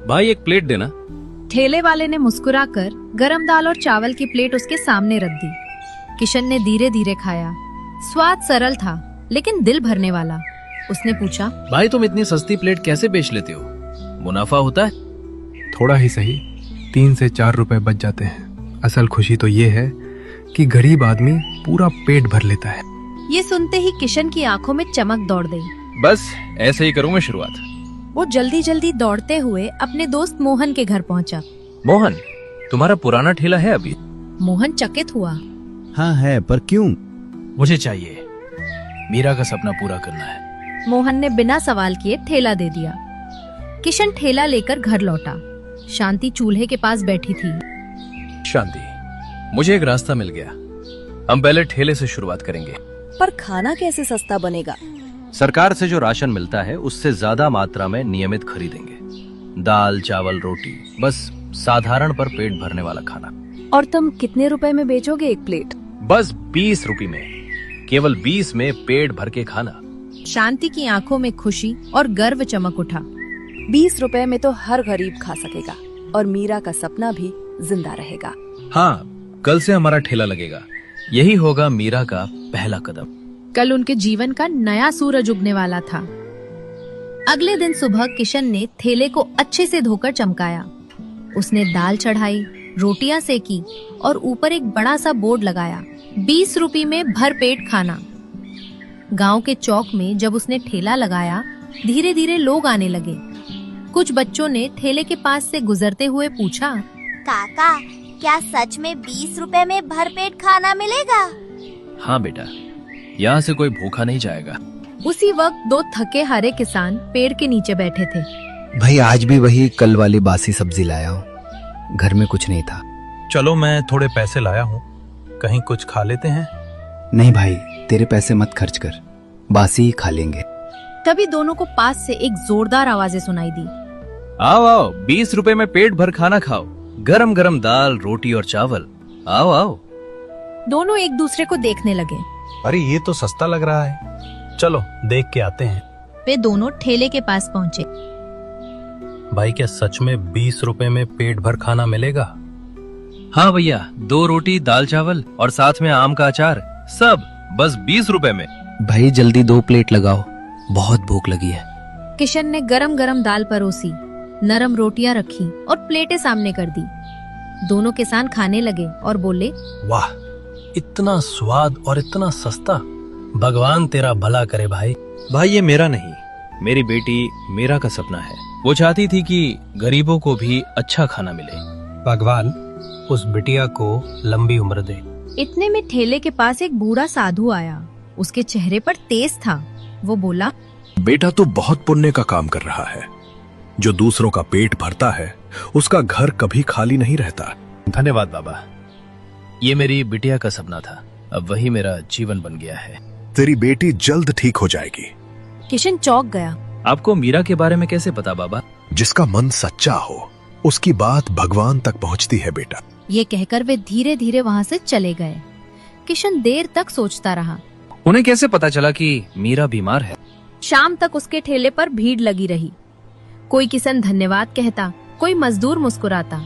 भाई एक प्लेट देना। ठेले वाले ने मुस्कुराकर गरम दाल और चावल की प्लेट उसके सामने रख दी। किशन ने धीरे धीरे खाया। स्वाद सरल था लेकिन दिल भरने वाला। उसने पूछा, भाई तुम इतनी सस्ती प्लेट कैसे बेच लेते हो? मुनाफा होता है? थोड़ा ही सही, 3 से 4 रुपए बच जाते हैं। असल खुशी तो ये है कि गरीब आदमी पूरा पेट भर लेता है। ये सुनते ही किशन की आंखों में चमक दौड़ गई। बस ऐसे ही करूँ मैं शुरुआत। वो जल्दी जल्दी दौड़ते हुए अपने दोस्त मोहन के घर पहुंचा। मोहन, तुम्हारा पुराना ठेला है अभी? मोहन चकित हुआ। हाँ है, पर क्यों? मुझे चाहिए, मीरा का सपना पूरा करना है। मोहन ने बिना सवाल किए ठेला दे दिया। किशन ठेला लेकर घर लौटा। शांति चूल्हे के पास बैठी थी। शांति, मुझे एक रास्ता मिल गया। हम पहले ठेले से शुरुआत करेंगे। पर खाना कैसे सस्ता बनेगा? सरकार से जो राशन मिलता है उससे ज्यादा मात्रा में नियमित खरीदेंगे। दाल, चावल, रोटी, बस साधारण पर पेट भरने वाला खाना। और तुम कितने रुपए में बेचोगे एक प्लेट? बस 20 रुपए में, केवल 20 में पेट भर के खाना। शांति की आंखों में खुशी और गर्व चमक उठा। 20 रुपए में तो हर गरीब खा सकेगा और मीरा का सपना भी जिंदा रहेगा। हाँ, कल से हमारा ठेला लगेगा। यही होगा मीरा का पहला कदम। कल उनके जीवन का नया सूरज उगने वाला था। अगले दिन सुबह किशन ने ठेले को अच्छे से धोकर चमकाया। उसने दाल चढ़ाई, रोटियां सेकी और ऊपर एक बड़ा सा बोर्ड लगाया, 20 रुपए में भरपेट खाना। गांव के चौक में जब उसने ठेला लगाया, धीरे धीरे लोग आने लगे। कुछ बच्चों ने ठेले के पास से गुजरते हुए पूछा, काका, क्या सच में 20 रुपए में भरपेट खाना मिलेगा? हाँ बेटा, यहाँ से कोई भूखा नहीं जाएगा। उसी वक्त 2 थके हारे किसान पेड़ के नीचे बैठे थे। भाई आज भी वही कल वाली बासी सब्जी लाया हूँ, घर में कुछ नहीं था। चलो मैं थोड़े पैसे लाया हूँ, कहीं कुछ खा लेते हैं। नहीं भाई, तेरे पैसे मत खर्च कर, बासी ही खा लेंगे। तभी दोनों को पास से एक जोरदार आवाजें सुनाई दी। आओ आओ, 20 रुपए में पेट भर खाना खाओ। गरम गरम दाल, रोटी और चावल। आओ आओ। दोनों एक दूसरे को देखने लगे। अरे ये तो सस्ता लग रहा है, चलो देख के आते हैं। वे दोनों ठेले के पास पहुँचे। भाई क्या सच में 20 रुपए में पेट भर खाना मिलेगा? हाँ भैया, 2 रोटी, दाल चावल और साथ में आम का अचार, सब बस 20 रुपए में। भाई जल्दी 2 प्लेट लगाओ, बहुत भूख लगी है। किशन ने गरम गरम दाल परोसी, नरम रोटियां रखी और प्लेटें सामने कर दी। दोनों किसान खाने लगे और बोले, वाह, इतना स्वाद और इतना सस्ता। भगवान तेरा भला करे भाई। भाई ये मेरा नहीं, मेरी बेटी मीरा का सपना है। वो चाहती थी कि गरीबों को भी अच्छा खाना मिले। भगवान उस बिटिया को लंबी उम्र दे। इतने में ठेले के पास एक बूढ़ा साधु आया। उसके चेहरे पर तेज था। वो बोला, बेटा तो बहुत पुण्य का काम कर रहा है। जो दूसरों का पेट भरता है उसका घर कभी खाली नहीं रहता। धन्यवाद बाबा, ये मेरी बिटिया का सपना था, अब वही मेरा जीवन बन गया है। तेरी बेटी जल्द ठीक हो जाएगी। किशन चौंक गया। आपको मीरा के बारे में कैसे पता बाबा? जिसका मन सच्चा हो उसकी बात भगवान तक पहुंचती है बेटा। ये कहकर वे धीरे धीरे वहाँ से चले गए। किशन देर तक सोचता रहा। उन्हें कैसे पता चला कि मीरा बीमार है? शाम तक उसके ठेले पर भीड़ लगी रही। कोई किसान धन्यवाद कहता, कोई मजदूर मुस्कुराता।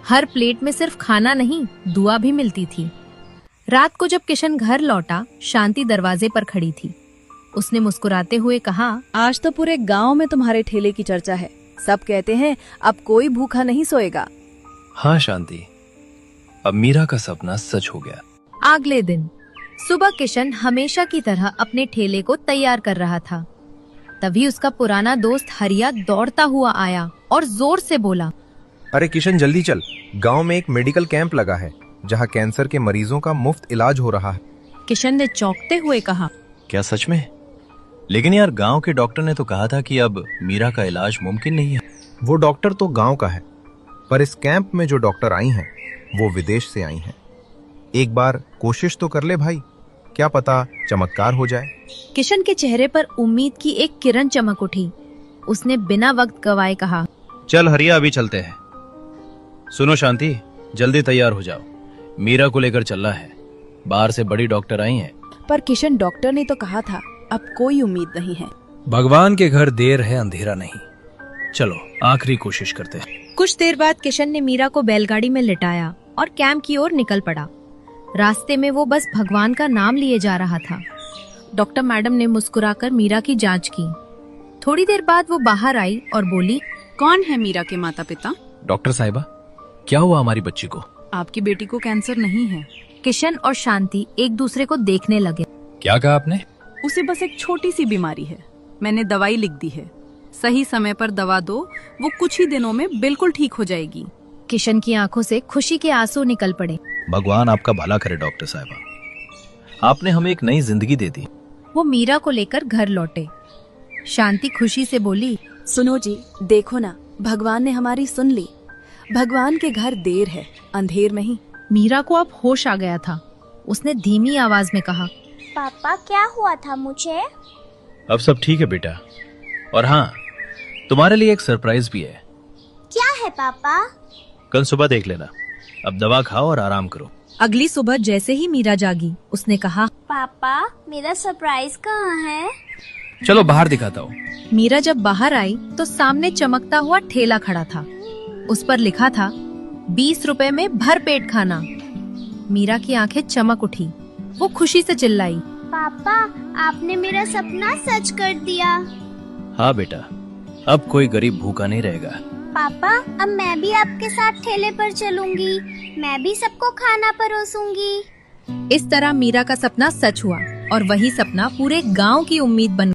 हर प्लेट में सिर्फ खाना नहीं, दुआ भी मिलती थी। रात को जब किशन घर लौटा, शांति दरवाजे पर खड़ी थी। उसने मुस्कुराते हुए कहा, आज तो पूरे गांव में तुम्हारे ठेले की चर्चा है। सब कहते हैं अब कोई भूखा नहीं सोएगा। हाँ शांति, अब मीरा का सपना सच हो गया। अगले दिन सुबह किशन हमेशा की तरह अपने ठेले को तैयार कर रहा था। तभी उसका पुराना दोस्त हरिया दौड़ता हुआ आया और जोर से बोला, अरे किशन जल्दी चल, गांव में एक मेडिकल कैंप लगा है जहां कैंसर के मरीजों का मुफ्त इलाज हो रहा है। किशन ने चौंकते हुए कहा, क्या सच में? लेकिन यार गांव के डॉक्टर ने तो कहा था कि अब मीरा का इलाज मुमकिन नहीं है। वो डॉक्टर तो गांव का है, पर इस कैंप में जो डॉक्टर आई हैं वो विदेश से आई हैं। एक बार कोशिश तो कर ले भाई, क्या पता चमत्कार हो जाए। किशन के चेहरे पर उम्मीद की एक किरण चमक उठी। उसने बिना वक्त गवाए कहा, चल हरिया, अभी चलते हैं। सुनो शांति, जल्दी तैयार हो जाओ, मीरा को लेकर चलना है। बाहर से बड़ी डॉक्टर आई हैं। पर किशन, डॉक्टर ने तो कहा था अब कोई उम्मीद नहीं है। भगवान के घर देर है अंधेरा नहीं। चलो आखिरी कोशिश करते हैं। कुछ देर बाद किशन ने मीरा को बैलगाड़ी में लिटाया और कैंप की ओर निकल पड़ा। रास्ते में वो बस भगवान का नाम लिए जा रहा था। डॉक्टर मैडम ने मुस्कुराकर मीरा की जांच की। थोड़ी देर बाद वो बाहर आई और बोली, कौन है मीरा के माता पिता? डॉक्टर साहिबा, क्या हुआ हमारी बच्ची को? आपकी बेटी को कैंसर नहीं है। किशन और शांति एक दूसरे को देखने लगे। क्या कहा आपने? उसे बस एक छोटी सी बीमारी है। मैंने दवाई लिख दी है, सही समय पर दवा दो, वो कुछ ही दिनों में बिल्कुल ठीक हो जाएगी। किशन की आंखों से खुशी के आंसू निकल पड़े। भगवान आपका भला करे डॉक्टर साहिबा, आपने हमें एक नई जिंदगी दे दी। वो मीरा को लेकर घर लौटे। शांति खुशी से बोली, सुनो जी, देखो ना, भगवान ने हमारी सुन ली। भगवान के घर देर है, अंधेर नहीं। मीरा को अब होश आ गया था। उसने धीमी आवाज में कहा, पापा क्या हुआ था मुझे? अब सब ठीक है बेटा, और हाँ, तुम्हारे लिए एक सरप्राइज भी है। क्या है पापा? कल सुबह देख लेना। अब दवा खाओ और आराम करो। अगली सुबह जैसे ही मीरा जागी, उसने कहा, पापा मेरा सरप्राइज कहाँ है? चलो बाहर दिखाता हूँ। मीरा जब बाहर आई तो सामने चमकता हुआ ठेला खड़ा था। उस पर लिखा था 20 रुपए में भर पेट खाना। मीरा की आंखें चमक उठी। वो खुशी से चिल्लाई, पापा आपने मेरा सपना सच कर दिया। हाँ बेटा, अब कोई गरीब भूखा नहीं रहेगा। पापा अब मैं भी आपके साथ ठेले पर चलूंगी, मैं भी सबको खाना परोसूंगी। इस तरह मीरा का सपना सच हुआ और वही सपना पूरे गांव की उम्मीद बन